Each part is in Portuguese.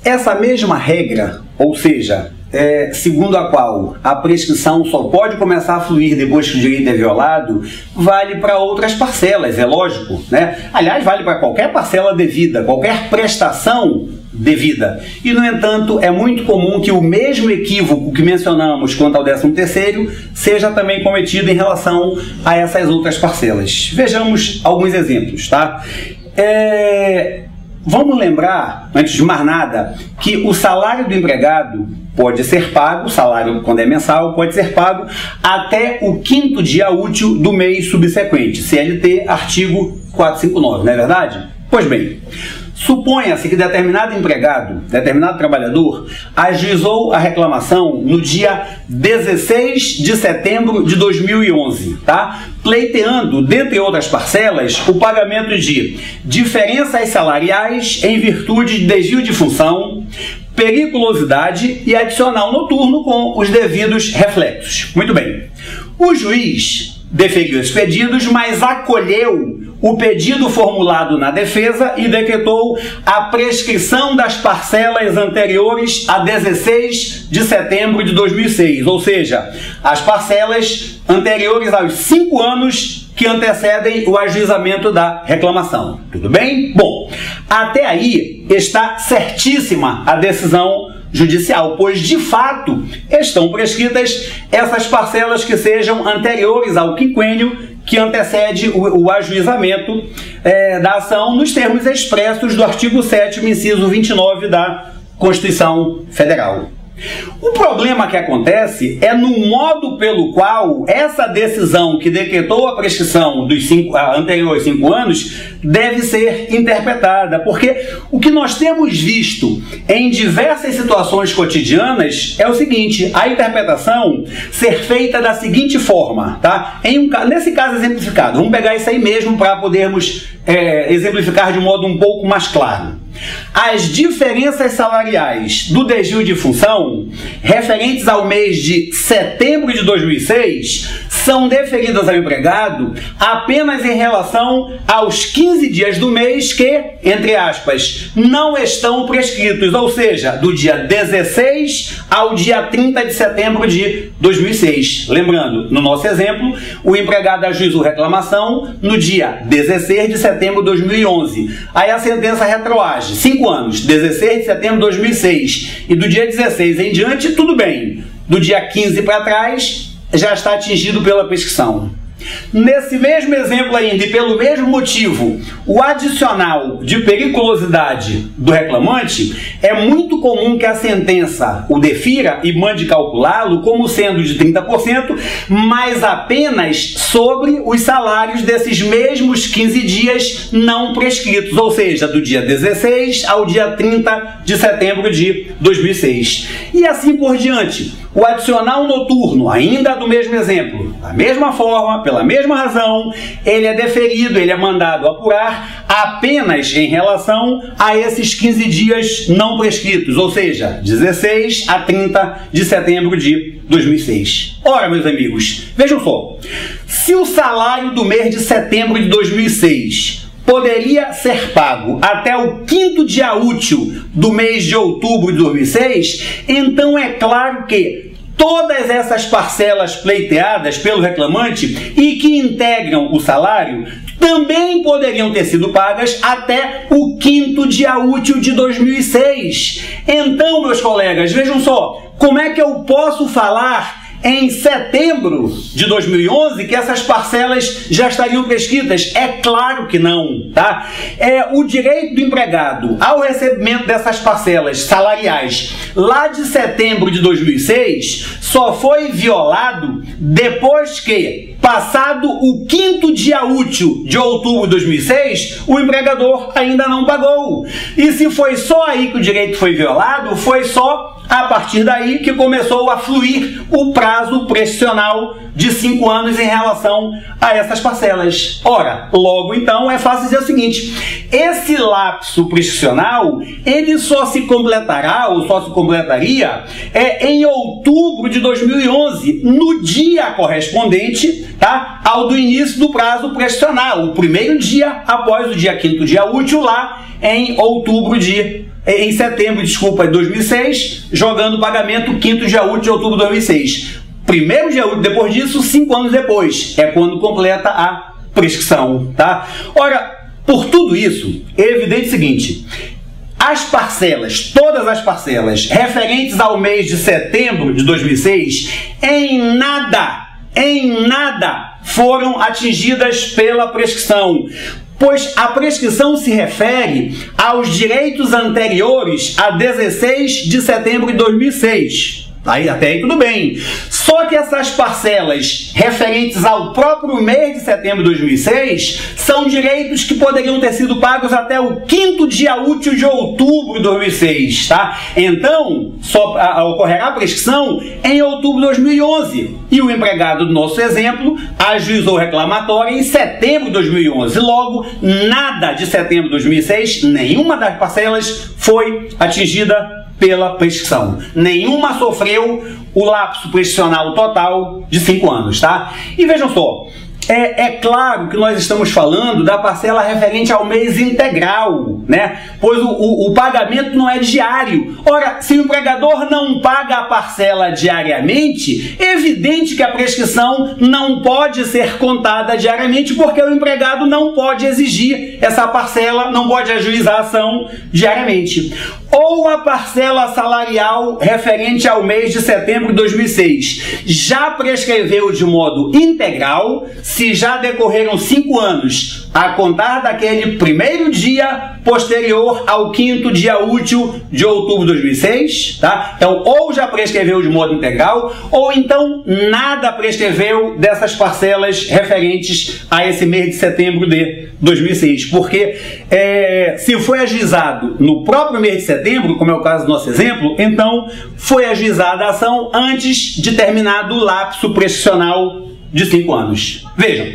Essa mesma regra, ou seja, segundo a qual a prescrição só pode começar a fluir depois que o direito é violado, vale para outras parcelas, é lógico, né? Aliás, vale para qualquer parcela devida, qualquer prestação devida. E, no entanto, é muito comum que o mesmo equívoco que mencionamos quanto ao 13º seja também cometido em relação a essas outras parcelas. Vejamos alguns exemplos, tá? Vamos lembrar, antes de mais nada, que o salário do empregado pode ser pago, o salário quando é mensal, pode ser pago até o 5º dia útil do mês subsequente. CLT, artigo 459, não é verdade? Pois bem, suponha-se que determinado empregado, determinado trabalhador, ajuizou a reclamação no dia 16 de setembro de 2011, tá? Pleiteando, dentre outras parcelas, o pagamento de diferenças salariais em virtude de desvio de função, periculosidade e adicional noturno com os devidos reflexos. Muito bem. O juiz deferiu esses pedidos, mas acolheu o pedido formulado na defesa e decretou a prescrição das parcelas anteriores a 16 de setembro de 2006, ou seja, as parcelas anteriores aos 5 anos que antecedem o ajuizamento da reclamação. Tudo bem? Bom, até aí está certíssima a decisão judicial, pois de fato estão prescritas essas parcelas que sejam anteriores ao quinquênio que antecede o ajuizamento da ação nos termos expressos do artigo 7º, inciso 29 da Constituição Federal. O problema que acontece é no modo pelo qual essa decisão que decretou a prescrição dos anteriores 5 anos deve ser interpretada, porque o que nós temos visto em diversas situações cotidianas é o seguinte: a interpretação ser feita da seguinte forma, tá? Nesse caso exemplificado, vamos pegar isso aí mesmo para podermos exemplificar de um modo um pouco mais claro. As diferenças salariais do desvio de função referentes ao mês de setembro de 2006 são deferidas ao empregado apenas em relação aos 15 dias do mês que, entre aspas, não estão prescritos, ou seja, do dia 16 ao dia 30 de setembro de 2006. Lembrando, no nosso exemplo, o empregado ajuizou reclamação no dia 16 de setembro de 2011. Aí a sentença retroage 5 anos, 16 de setembro de 2006, e do dia 16 em diante, tudo bem. Do dia 15 para trás, já está atingido pela prescrição. Nesse mesmo exemplo ainda, e pelo mesmo motivo, o adicional de periculosidade do reclamante, é muito comum que a sentença o defira e mande calculá-lo como sendo de 30%, mas apenas sobre os salários desses mesmos 15 dias não prescritos, ou seja, do dia 16 ao dia 30 de setembro de 2006. E assim por diante. O adicional noturno, ainda do mesmo exemplo, da mesma forma, pela mesma razão, ele é deferido, ele é mandado apurar apenas em relação a esses 15 dias não prescritos, ou seja, 16 a 30 de setembro de 2006. Ora, meus amigos, vejam só, se o salário do mês de setembro de 2006 poderia ser pago até o 5º dia útil do mês de outubro de 2006, então é claro que todas essas parcelas pleiteadas pelo reclamante e que integram o salário também poderiam ter sido pagas até o 5º dia útil de 2006. Então, meus colegas, vejam só, como é que eu posso falar em setembro de 2011 que essas parcelas já estariam prescritas? É claro que não, tá? O direito do empregado ao recebimento dessas parcelas salariais lá de setembro de 2006 só foi violado depois que, passado o 5º dia útil de outubro de 2006, o empregador ainda não pagou. E se foi só aí que o direito foi violado, foi só a partir daí que começou a fluir o prazo prescricional de 5 anos em relação a essas parcelas. Ora, logo então é fácil dizer o seguinte: esse lapso prescricional, ele só se completará, ou só se completaria, em outubro de 2011, no dia correspondente, tá, ao do início do prazo prescricional, o primeiro dia após o dia 5º dia útil, lá em outubro de em setembro, desculpa, de 2006, jogando o pagamento 5º dia útil de outubro de 2006. Primeiro dia útil depois disso, 5 anos depois, é quando completa a prescrição, tá? Ora, por tudo isso, é evidente o seguinte: as parcelas, todas as parcelas referentes ao mês de setembro de 2006, em nada foram atingidas pela prescrição, pois a prescrição se refere aos direitos anteriores a 16 de setembro de 2006. Até aí tudo bem. Só que essas parcelas referentes ao próprio mês de setembro de 2006 são direitos que poderiam ter sido pagos até o 5º dia útil de outubro de 2006, tá? Então, só ocorrerá a prescrição em outubro de 2011. E o empregado do nosso exemplo ajuizou reclamatória em setembro de 2011. Logo, nada de setembro de 2006, nenhuma das parcelas foi atingida pela prescrição. Nenhuma sofreu o lapso prescricional total de 5 anos, tá? E vejam só, é claro que nós estamos falando da parcela referente ao mês integral, né? Pois o pagamento não é diário. Ora, se o empregador não paga a parcela diariamente, é evidente que a prescrição não pode ser contada diariamente, porque o empregado não pode exigir essa parcela, não pode ajuizar a ação diariamente. Ou a parcela salarial referente ao mês de setembro de 2006 já prescreveu de modo integral, se já decorreram 5 anos a contar daquele primeiro dia posterior ao 5º dia útil de outubro de 2006, tá? Então, ou já prescreveu de modo integral, ou então nada prescreveu dessas parcelas referentes a esse mês de setembro de 2006, porque se foi ajuizado no próprio mês de setembro, como é o caso do nosso exemplo, então foi ajuizada a ação antes de terminado o lapso prescricional de 5 anos. Vejam,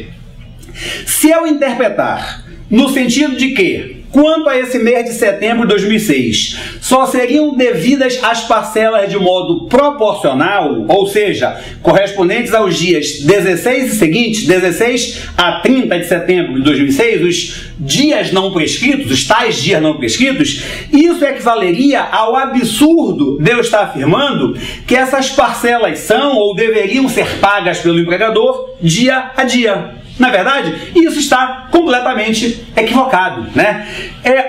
se eu interpretar no sentido de que, quanto a esse mês de setembro de 2006, só seriam devidas as parcelas de modo proporcional, ou seja, correspondentes aos dias 16 e seguintes, 16 a 30 de setembro de 2006, os dias não prescritos, os tais dias não prescritos, isso equivaleria ao absurdo de eu estar afirmando que essas parcelas são ou deveriam ser pagas pelo empregador dia a dia. Na verdade, isso está completamente equivocado, né?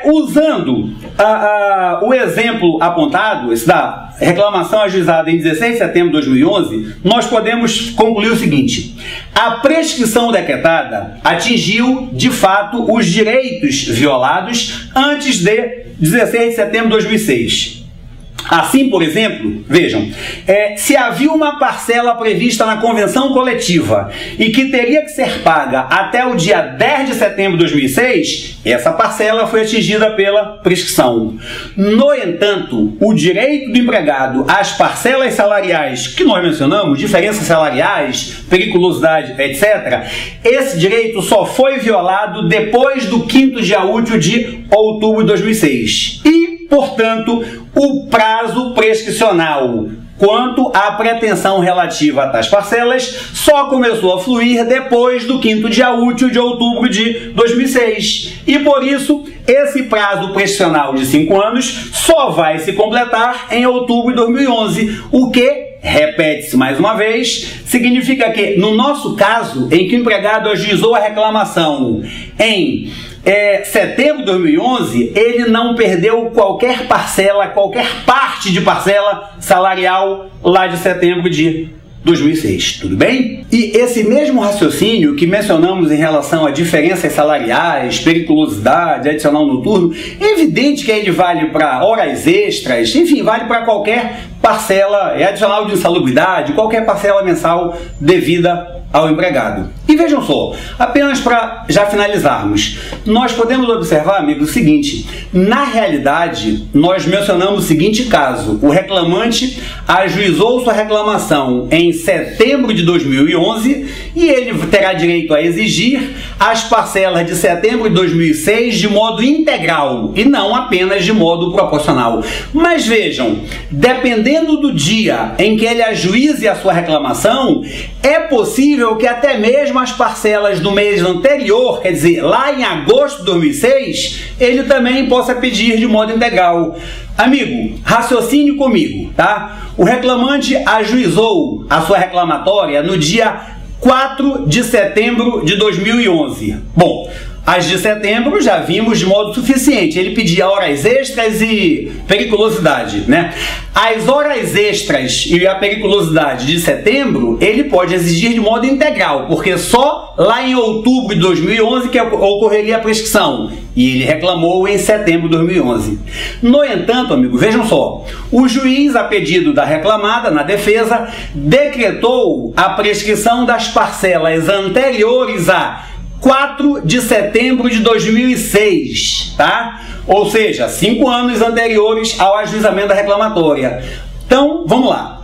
Usando o exemplo apontado, esse da reclamação ajuizada em 16 de setembro de 2011, nós podemos concluir o seguinte: a prescrição decretada atingiu, de fato, os direitos violados antes de 16 de setembro de 2006. Assim, por exemplo, vejam, se havia uma parcela prevista na convenção coletiva e que teria que ser paga até o dia 10 de setembro de 2006, essa parcela foi atingida pela prescrição. No entanto, o direito do empregado às parcelas salariais que nós mencionamos, diferenças salariais, periculosidade, etc., esse direito só foi violado depois do 5º dia útil de outubro de 2006. E, portanto, o prazo prescricional quanto à pretensão relativa a tais parcelas só começou a fluir depois do 5º dia útil de outubro de 2006. E por isso, esse prazo prescricional de 5 anos só vai se completar em outubro de 2011, o que, repete-se mais uma vez, significa que, no nosso caso, em que o empregado ajuizou a reclamação em setembro de 2011, ele não perdeu qualquer parcela, qualquer parte de parcela salarial lá de setembro de 2006, tudo bem? E esse mesmo raciocínio que mencionamos em relação a diferenças salariais, periculosidade, adicional noturno, é evidente que ele vale para horas extras, enfim, vale para qualquer parcela, adicional de insalubridade, qualquer parcela mensal devida ao empregado. E vejam só, apenas para já finalizarmos, nós podemos observar, amigos, o seguinte: na realidade, nós mencionamos o seguinte caso: o reclamante ajuizou sua reclamação em setembro de 2011 e ele terá direito a exigir as parcelas de setembro de 2006 de modo integral e não apenas de modo proporcional. Mas vejam, dependendo do dia em que ele ajuize a sua reclamação, é possível que até mesmo as parcelas do mês anterior, quer dizer, lá em agosto de 2006, ele também possa pedir de modo integral. Amigo, raciocine comigo, tá? O reclamante ajuizou a sua reclamatória no dia 4 de setembro de 2011. Bom, as de setembro já vimos de modo suficiente. Ele pedia horas extras e periculosidade, né? As horas extras e a periculosidade de setembro, ele pode exigir de modo integral, porque só lá em outubro de 2011 que ocorreria a prescrição. E ele reclamou em setembro de 2011. No entanto, amigo, vejam só. O juiz, a pedido da reclamada, na defesa, decretou a prescrição das parcelas anteriores a 4 de setembro de 2006, tá? Ou seja, 5 anos anteriores ao ajuizamento da reclamatória. Então, vamos lá.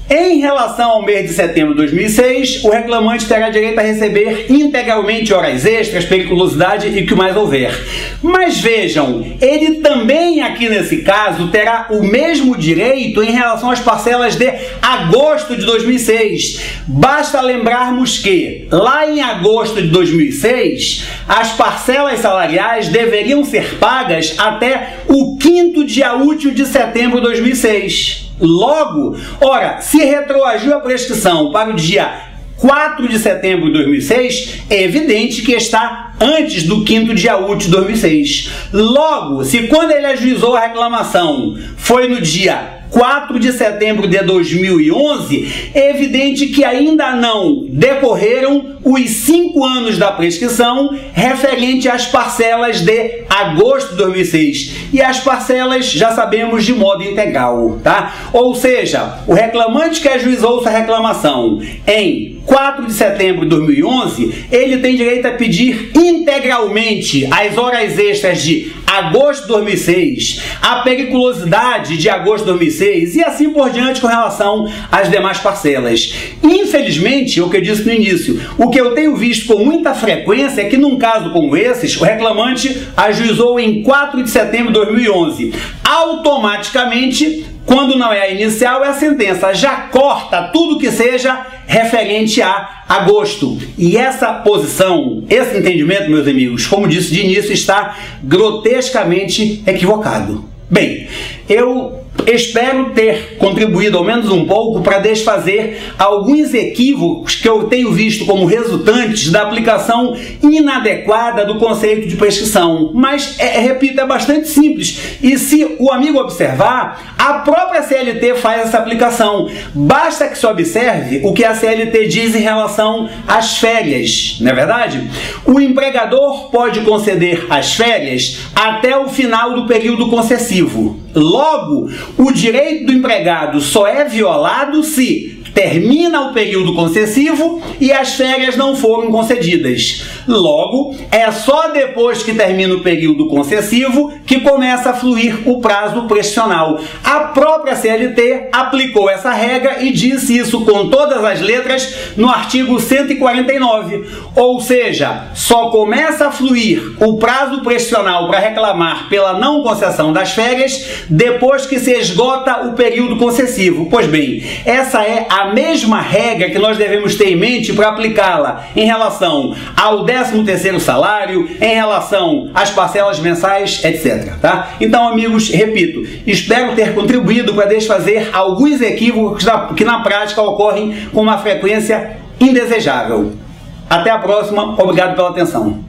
Em relação ao mês de setembro de 2006, o reclamante terá direito a receber integralmente horas extras, periculosidade e o que mais houver. Mas vejam, ele também aqui nesse caso terá o mesmo direito em relação às parcelas de agosto de 2006. Basta lembrarmos que lá em agosto de 2006, as parcelas salariais deveriam ser pagas até o 5º dia útil de setembro de 2006. Logo, ora, se retroagiu a prescrição para o dia 4 de setembro de 2006, é evidente que está antes do 5º dia útil de 2006. Logo, se quando ele ajuizou a reclamação foi no dia 4 de setembro de 2011, é evidente que ainda não decorreram os 5 anos da prescrição referente às parcelas de agosto de 2006. E as parcelas já sabemos de modo integral, tá? Ou seja, o reclamante que ajuizou sua reclamação em 4 de setembro de 2011, ele tem direito a pedir integralmente as horas extras de agosto de 2006, a periculosidade de agosto de 2006 e assim por diante com relação às demais parcelas. Infelizmente, o que eu disse no início, o que eu tenho visto com muita frequência é que num caso como esses, o reclamante ajuizou em 4 de setembro de 2011. Automaticamente, quando não é a inicial, é a sentença. Já corta tudo que seja referente a agosto. E essa posição, esse entendimento, meus amigos, como disse de início, está grotescamente equivocado. Bem, eu espero ter contribuído ao menos um pouco para desfazer alguns equívocos que eu tenho visto como resultantes da aplicação inadequada do conceito de prescrição. Mas, repito, é bastante simples. E se o amigo observar, a própria CLT faz essa aplicação. Basta que se observe o que a CLT diz em relação às férias, não é verdade? O empregador pode conceder as férias até o final do período concessivo. Logo, o direito do empregado só é violado se termina o período concessivo e as férias não foram concedidas. Logo, é só depois que termina o período concessivo que começa a fluir o prazo prescricional. A própria CLT aplicou essa regra e disse isso com todas as letras no artigo 149. Ou seja, só começa a fluir o prazo prescricional para reclamar pela não concessão das férias depois que se esgota o período concessivo. Pois bem, essa é a mesma regra que nós devemos ter em mente para aplicá-la em relação ao 13º salário, em relação às parcelas mensais, etc. Tá? Então, amigos, repito, espero ter contribuído para desfazer alguns equívocos que na prática ocorrem com uma frequência indesejável. Até a próxima, obrigado pela atenção.